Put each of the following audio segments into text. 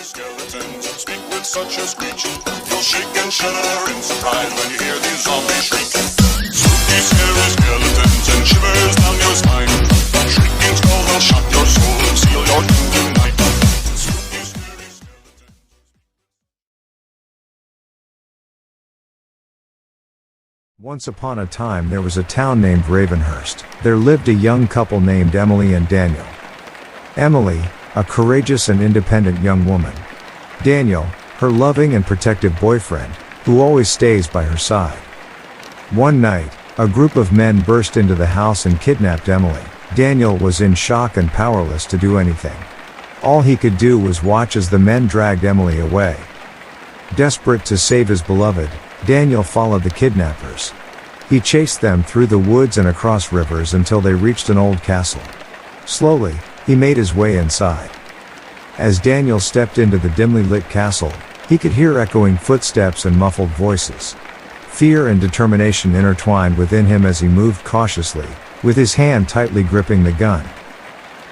skeletons speak with such a screech. You'll shake and shudder in surprise when you hear these zombies shriek. Spooky, scary skeletons and shivers down your spine. Shrieking skulls will shock your soul and seal your doom tonight. Spooky, scary skeletons. Once upon a time there was a town named Ravenhurst. There lived a young couple named Emily and Daniel. Emily, a courageous and independent young woman. Daniel, her loving and protective boyfriend, who always stays by her side. One night, a group of men burst into the house and kidnapped Emily. Daniel was in shock and powerless to do anything. All he could do was watch as the men dragged Emily away. Desperate to save his beloved, Daniel followed the kidnappers. He chased them through the woods and across rivers until they reached an old castle. Slowly, he made his way inside. As Daniel stepped into the dimly lit castle, he could hear echoing footsteps and muffled voices. Fear and determination intertwined within him as he moved cautiously, with his hand tightly gripping the gun.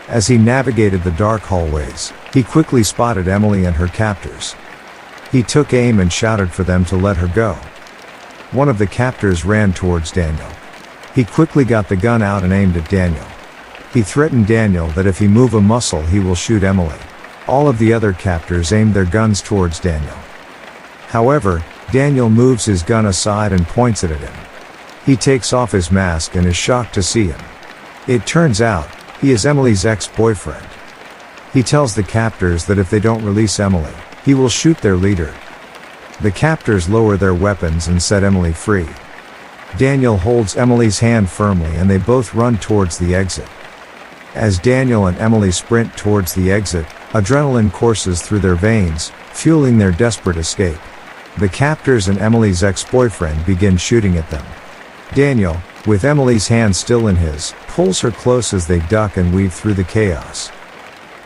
As he navigated the dark hallways, he quickly spotted Emily and her captors. He took aim and shouted for them to let her go. One of the captors ran towards Daniel. He quickly got the gun out and aimed at Daniel. He threatened Daniel that if he moved a muscle he will shoot Emily. All of the other captors aimed their guns towards Daniel. However, Daniel moves his gun aside and points it at him. He takes off his mask and is shocked to see him. It turns out, he is Emily's ex-boyfriend. He tells the captors that if they don't release Emily, he will shoot their leader. The captors lower their weapons and set Emily free. Daniel holds Emily's hand firmly and they both run towards the exit. As Daniel and Emily sprint towards the exit, adrenaline courses through their veins, fueling their desperate escape. The captors and Emily's ex-boyfriend begin shooting at them. Daniel, with Emily's hand still in his, pulls her close as they duck and weave through the chaos.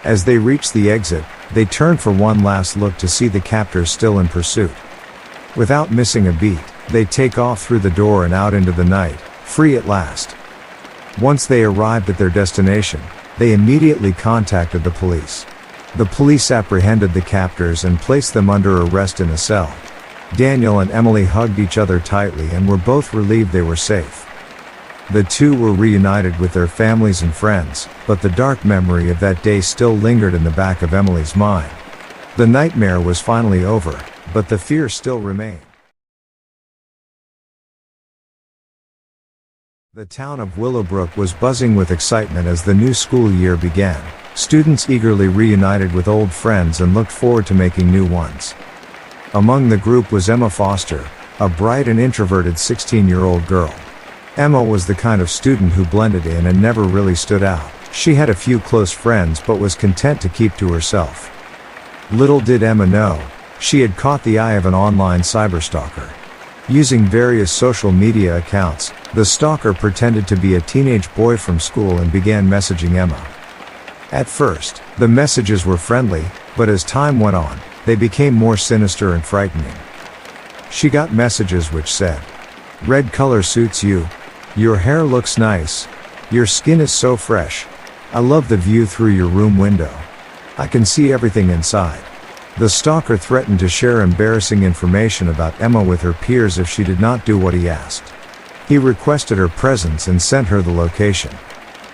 As they reach the exit, they turn for one last look to see the captors still in pursuit. Without missing a beat, they take off through the door and out into the night, free at last. Once they arrived at their destination, they immediately contacted the police. The police apprehended the captors and placed them under arrest in a cell. Daniel and Emily hugged each other tightly and were both relieved they were safe. The two were reunited with their families and friends, but the dark memory of that day still lingered in the back of Emily's mind. The nightmare was finally over, but the fear still remained. The town of Willowbrook was buzzing with excitement as the new school year began. Students eagerly reunited with old friends and looked forward to making new ones. Among the group was Emma Foster, a bright and introverted 16-year-old girl. Emma was the kind of student who blended in and never really stood out. She had a few close friends but was content to keep to herself. Little did Emma know, she had caught the eye of an online cyberstalker. Using various social media accounts, the stalker pretended to be a teenage boy from school and began messaging Emma. At first, the messages were friendly, but as time went on, they became more sinister and frightening. She got messages which said, "Red color suits you. Your hair looks nice. Your skin is so fresh. I love the view through your room window. I can see everything inside." The stalker threatened to share embarrassing information about Emma with her peers if she did not do what he asked. He requested her presence and sent her the location.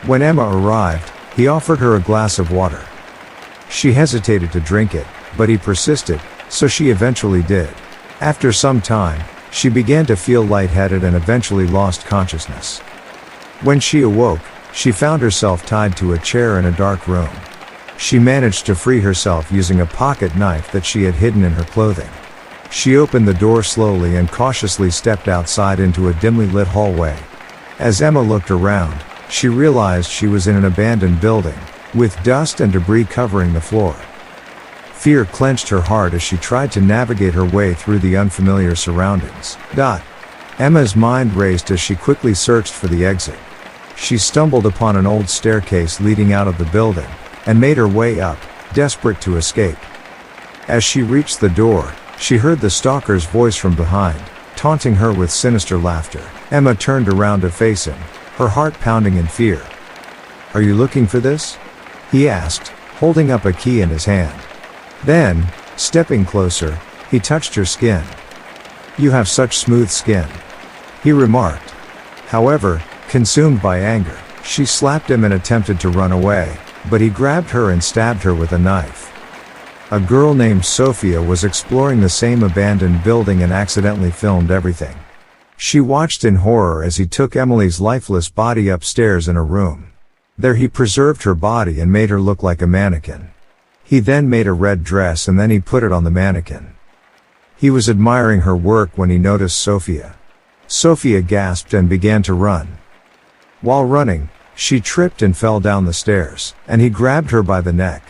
When Emma arrived, he offered her a glass of water. She hesitated to drink it, but he persisted, so she eventually did. After some time, she began to feel lightheaded and eventually lost consciousness. When she awoke, she found herself tied to a chair in a dark room. She managed to free herself using a pocket knife that she had hidden in her clothing. She opened the door slowly and cautiously stepped outside into a dimly lit hallway. As Emma looked around, she realized she was in an abandoned building, with dust and debris covering the floor. Fear clenched her heart as she tried to navigate her way through the unfamiliar surroundings. Emma's mind raced as she quickly searched for the exit. She stumbled upon an old staircase leading out of the building, and made her way up, desperate to escape. As she reached the door, she heard the stalker's voice from behind, taunting her with sinister laughter. Emma turned around to face him, her heart pounding in fear. "Are you looking for this?" he asked, holding up a key in his hand. Then, stepping closer, he touched her skin. "You have such smooth skin," he remarked. However, consumed by anger, she slapped him and attempted to run away, but he grabbed her and stabbed her with a knife. A girl named Sophia was exploring the same abandoned building and accidentally filmed everything. She watched in horror as he took Emily's lifeless body upstairs in a room. There he preserved her body and made her look like a mannequin. He then made a red dress and then he put it on the mannequin. He was admiring her work when he noticed Sophia. Sophia gasped and began to run. While running, she tripped and fell down the stairs, and he grabbed her by the neck.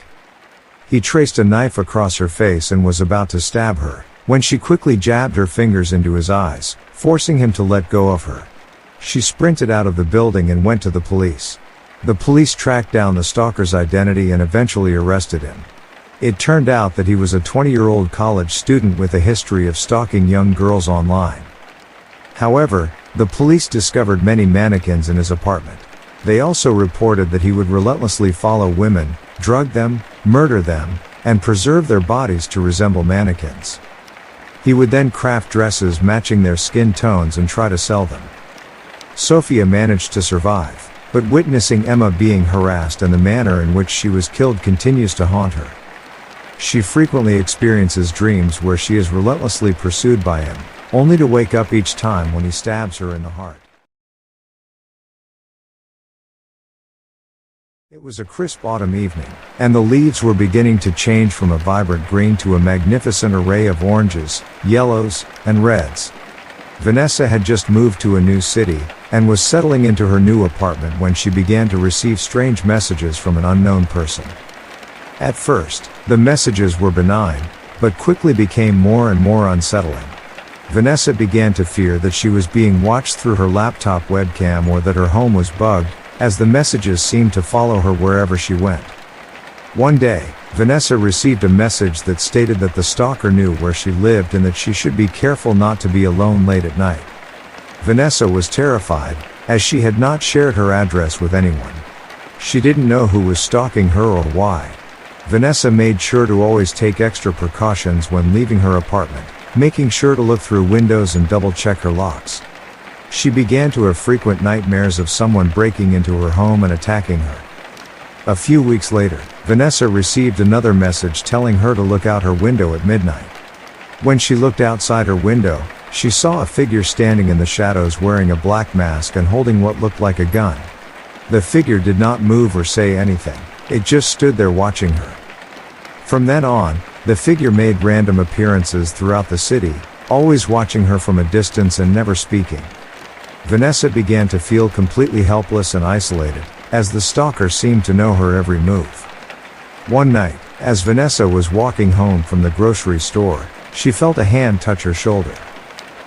He traced a knife across her face and was about to stab her, when she quickly jabbed her fingers into his eyes, forcing him to let go of her. She sprinted out of the building and went to the police. The police tracked down the stalker's identity and eventually arrested him. It turned out that he was a 20-year-old college student with a history of stalking young girls online. However, the police discovered many mannequins in his apartment. They also reported that he would relentlessly follow women, drug them, murder them, and preserve their bodies to resemble mannequins. He would then craft dresses matching their skin tones and try to sell them. Sophia managed to survive, but witnessing Emma being harassed and the manner in which she was killed continues to haunt her. She frequently experiences dreams where she is relentlessly pursued by him, only to wake up each time when he stabs her in the heart. It was a crisp autumn evening, and the leaves were beginning to change from a vibrant green to a magnificent array of oranges, yellows, and reds. Vanessa had just moved to a new city, and was settling into her new apartment when she began to receive strange messages from an unknown person. At first, the messages were benign, but quickly became more and more unsettling. Vanessa began to fear that she was being watched through her laptop webcam or that her home was bugged, as the messages seemed to follow her wherever she went. One day, Vanessa received a message that stated that the stalker knew where she lived and that she should be careful not to be alone late at night. Vanessa was terrified, as she had not shared her address with anyone. She didn't know who was stalking her or why. Vanessa made sure to always take extra precautions when leaving her apartment, making sure to look through windows and double-check her locks. She began to have frequent nightmares of someone breaking into her home and attacking her. A few weeks later, Vanessa received another message telling her to look out her window at midnight. When she looked outside her window, she saw a figure standing in the shadows wearing a black mask and holding what looked like a gun. The figure did not move or say anything, it just stood there watching her. From then on, the figure made random appearances throughout the city, always watching her from a distance and never speaking. Vanessa began to feel completely helpless and isolated, as the stalker seemed to know her every move. One night, as Vanessa was walking home from the grocery store, she felt a hand touch her shoulder.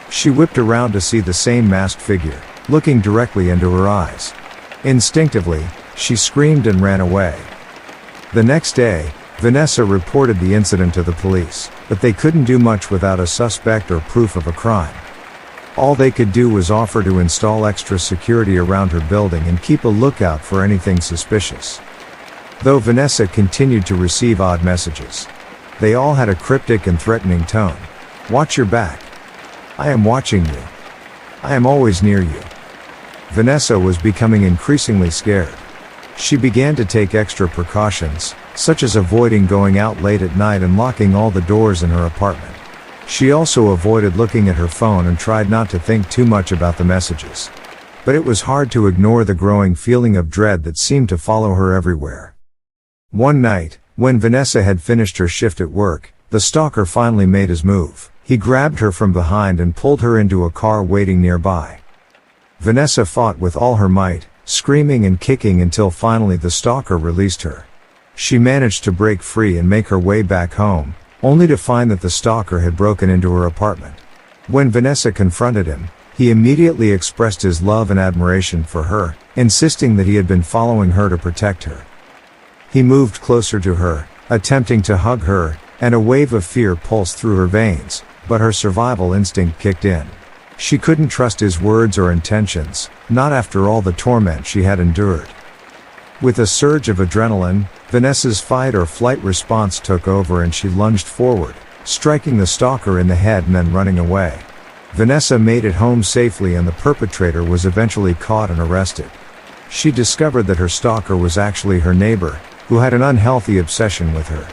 She whipped around to see the same masked figure, looking directly into her eyes. Instinctively, she screamed and ran away. The next day, Vanessa reported the incident to the police, but they couldn't do much without a suspect or proof of a crime. All they could do was offer to install extra security around her building and keep a lookout for anything suspicious. Though Vanessa continued to receive odd messages. They all had a cryptic and threatening tone. "Watch your back. I am watching you. I am always near you." Vanessa was becoming increasingly scared. She began to take extra precautions, such as avoiding going out late at night and locking all the doors in her apartment. She also avoided looking at her phone and tried not to think too much about the messages. But it was hard to ignore the growing feeling of dread that seemed to follow her everywhere. One night, when Vanessa had finished her shift at work, the stalker finally made his move. He grabbed her from behind and pulled her into a car waiting nearby. Vanessa fought with all her might, screaming and kicking until finally the stalker released her. She managed to break free and make her way back home, only to find that the stalker had broken into her apartment. When Vanessa confronted him, he immediately expressed his love and admiration for her, insisting that he had been following her to protect her. He moved closer to her, attempting to hug her, and a wave of fear pulsed through her veins, but her survival instinct kicked in. She couldn't trust his words or intentions, not after all the torment she had endured. With a surge of adrenaline, Vanessa's fight or flight response took over and she lunged forward, striking the stalker in the head and then running away. Vanessa made it home safely and the perpetrator was eventually caught and arrested. She discovered that her stalker was actually her neighbor, who had an unhealthy obsession with her.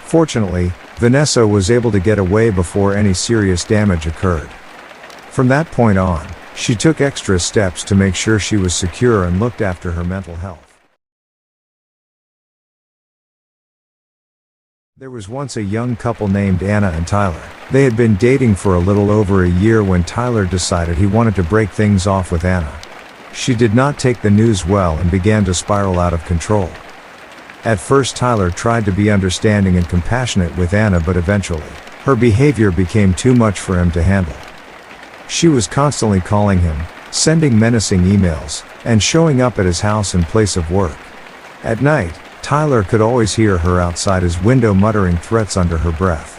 Fortunately, Vanessa was able to get away before any serious damage occurred. From that point on, she took extra steps to make sure she was secure and looked after her mental health. There was once a young couple named Anna and Tyler. They had been dating for a little over a year when Tyler decided he wanted to break things off with Anna. She did not take the news well and began to spiral out of control. At first Tyler tried to be understanding and compassionate with Anna, but eventually, her behavior became too much for him to handle. She was constantly calling him, sending menacing emails, and showing up at his house and place of work. At night, Tyler could always hear her outside his window muttering threats under her breath.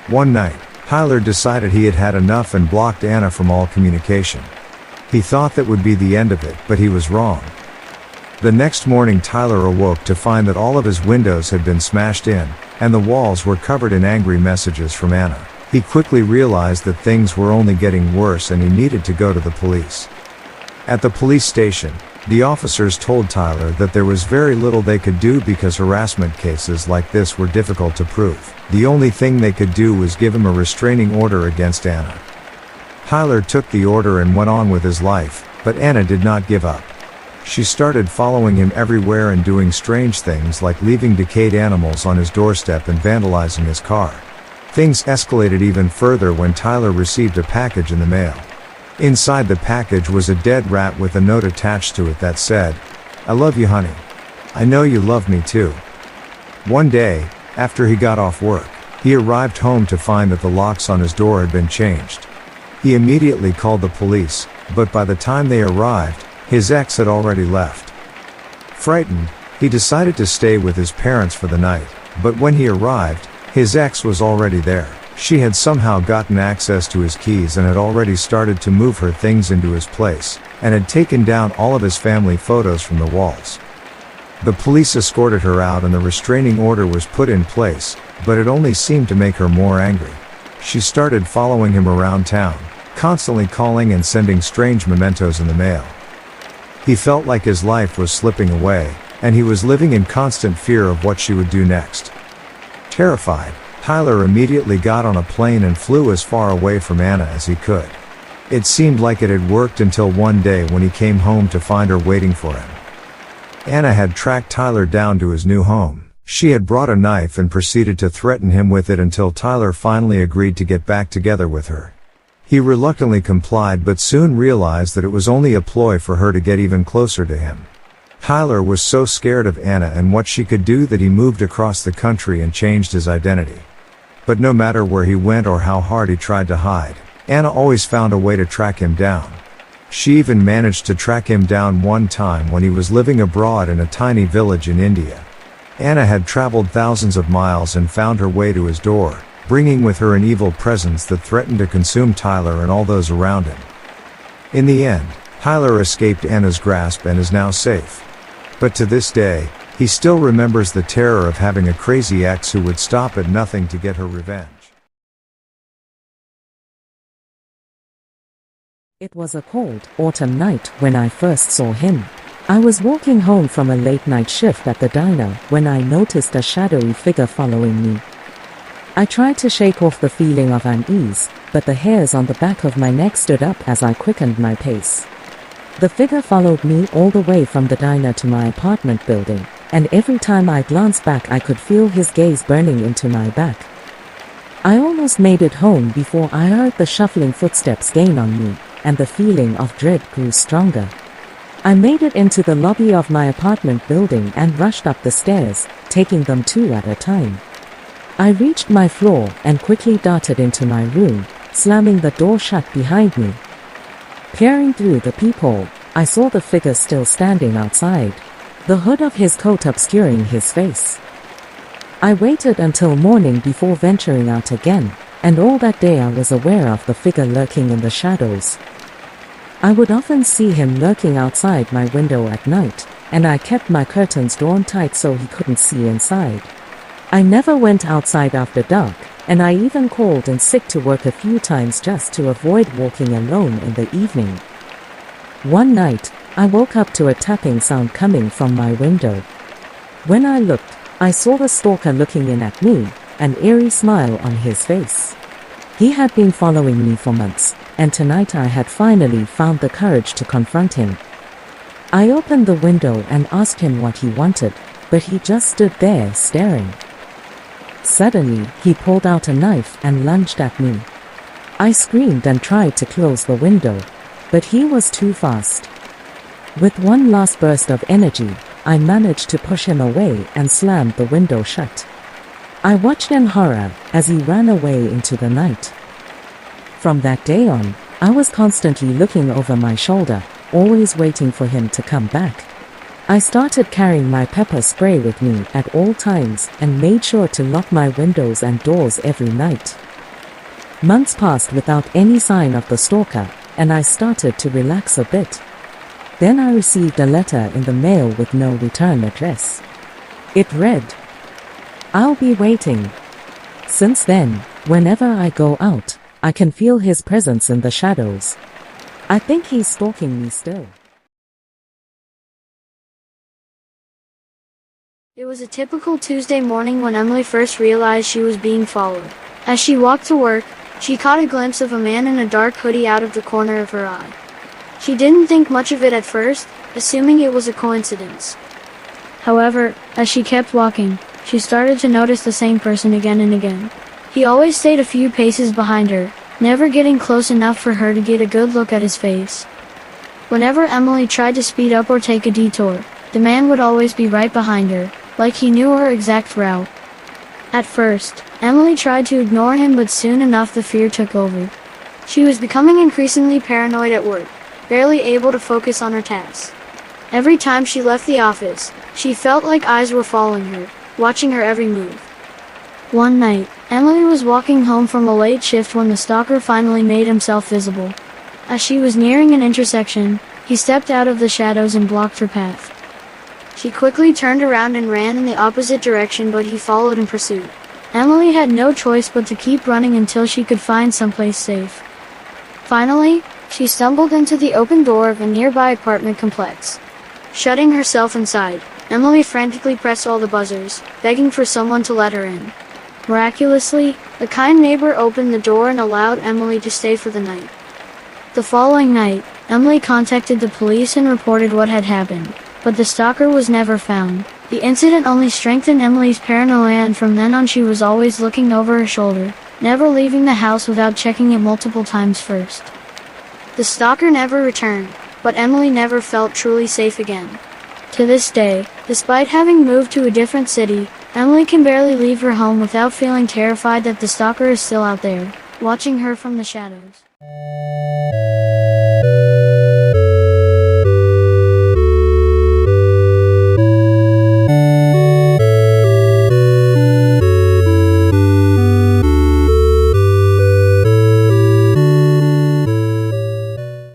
One night, Tyler decided he had had enough and blocked Anna from all communication. He thought that would be the end of it, but he was wrong. The next morning Tyler awoke to find that all of his windows had been smashed in, and the walls were covered in angry messages from Anna. He quickly realized that things were only getting worse and he needed to go to the police. At the police station, the officers told Tyler that there was very little they could do because harassment cases like this were difficult to prove. The only thing they could do was give him a restraining order against Anna. Tyler took the order and went on with his life, but Anna did not give up. She started following him everywhere and doing strange things like leaving decayed animals on his doorstep and vandalizing his car. Things escalated even further when Tyler received a package in the mail. Inside the package was a dead rat with a note attached to it that said, "I love you, honey. I know you love me too." One day, after he got off work, he arrived home to find that the locks on his door had been changed. He immediately called the police, but by the time they arrived, his ex had already left. Frightened, he decided to stay with his parents for the night, but when he arrived, his ex was already there. She had somehow gotten access to his keys and had already started to move her things into his place, and had taken down all of his family photos from the walls. The police escorted her out and the restraining order was put in place, but it only seemed to make her more angry. She started following him around town, constantly calling and sending strange mementos in the mail. He felt like his life was slipping away, and he was living in constant fear of what she would do next. Terrified, Tyler immediately got on a plane and flew as far away from Anna as he could. It seemed like it had worked until one day when he came home to find her waiting for him. Anna had tracked Tyler down to his new home. She had brought a knife and proceeded to threaten him with it until Tyler finally agreed to get back together with her. He reluctantly complied but soon realized that it was only a ploy for her to get even closer to him. Tyler was so scared of Anna and what she could do that he moved across the country and changed his identity. But no matter where he went or how hard he tried to hide, Anna always found a way to track him down. She even managed to track him down one time when he was living abroad in a tiny village in India. Anna had traveled thousands of miles and found her way to his door, bringing with her an evil presence that threatened to consume Tyler and all those around him. In the end, Tyler escaped Anna's grasp and is now safe. But to this day, he still remembers the terror of having a crazy ex who would stop at nothing to get her revenge. It was a cold autumn night when I first saw him. I was walking home from a late night shift at the diner when I noticed a shadowy figure following me. I tried to shake off the feeling of unease, but the hairs on the back of my neck stood up as I quickened my pace. The figure followed me all the way from the diner to my apartment building, and every time I glanced back I could feel his gaze burning into my back. I almost made it home before I heard the shuffling footsteps gain on me, and the feeling of dread grew stronger. I made it into the lobby of my apartment building and rushed up the stairs, taking them two at a time. I reached my floor and quickly darted into my room, slamming the door shut behind me. Peering through the peephole, I saw the figure still standing outside, the hood of his coat obscuring his face. I waited until morning before venturing out again, and all that day I was aware of the figure lurking in the shadows. I would often see him lurking outside my window at night, and I kept my curtains drawn tight so he couldn't see inside. I never went outside after dark, and I even called in sick to work a few times just to avoid walking alone in the evening. One night, I woke up to a tapping sound coming from my window. When I looked, I saw the stalker looking in at me, an eerie smile on his face. He had been following me for months, and tonight I had finally found the courage to confront him. I opened the window and asked him what he wanted, but he just stood there staring. Suddenly, he pulled out a knife and lunged at me. I screamed and tried to close the window, but he was too fast. With one last burst of energy, I managed to push him away and slammed the window shut. I watched in horror as he ran away into the night. From that day on, I was constantly looking over my shoulder, always waiting for him to come back. I started carrying my pepper spray with me at all times and made sure to lock my windows and doors every night. Months passed without any sign of the stalker, and I started to relax a bit. Then I received a letter in the mail with no return address. It read, "I'll be waiting." Since then, whenever I go out, I can feel his presence in the shadows. I think he's stalking me still. It was a typical Tuesday morning when Emily first realized she was being followed. As she walked to work, she caught a glimpse of a man in a dark hoodie out of the corner of her eye. She didn't think much of it at first, assuming it was a coincidence. However, as she kept walking, she started to notice the same person again and again. He always stayed a few paces behind her, never getting close enough for her to get a good look at his face. Whenever Emily tried to speed up or take a detour, the man would always be right behind her, like he knew her exact route. At first, Emily tried to ignore him, but soon enough the fear took over. She was becoming increasingly paranoid at work, barely able to focus on her tasks. Every time she left the office, she felt like eyes were following her, watching her every move. One night, Emily was walking home from a late shift when the stalker finally made himself visible. As she was nearing an intersection, he stepped out of the shadows and blocked her path. She quickly turned around and ran in the opposite direction, but he followed in pursuit. Emily had no choice but to keep running until she could find someplace safe. Finally, she stumbled into the open door of a nearby apartment complex. Shutting herself inside, Emily frantically pressed all the buzzers, begging for someone to let her in. Miraculously, a kind neighbor opened the door and allowed Emily to stay for the night. The following night, Emily contacted the police and reported what had happened, but the stalker was never found. The incident only strengthened Emily's paranoia, and from then on she was always looking over her shoulder, never leaving the house without checking it multiple times first. The stalker never returned, but Emily never felt truly safe again. To this day, despite having moved to a different city, Emily can barely leave her home without feeling terrified that the stalker is still out there, watching her from the shadows.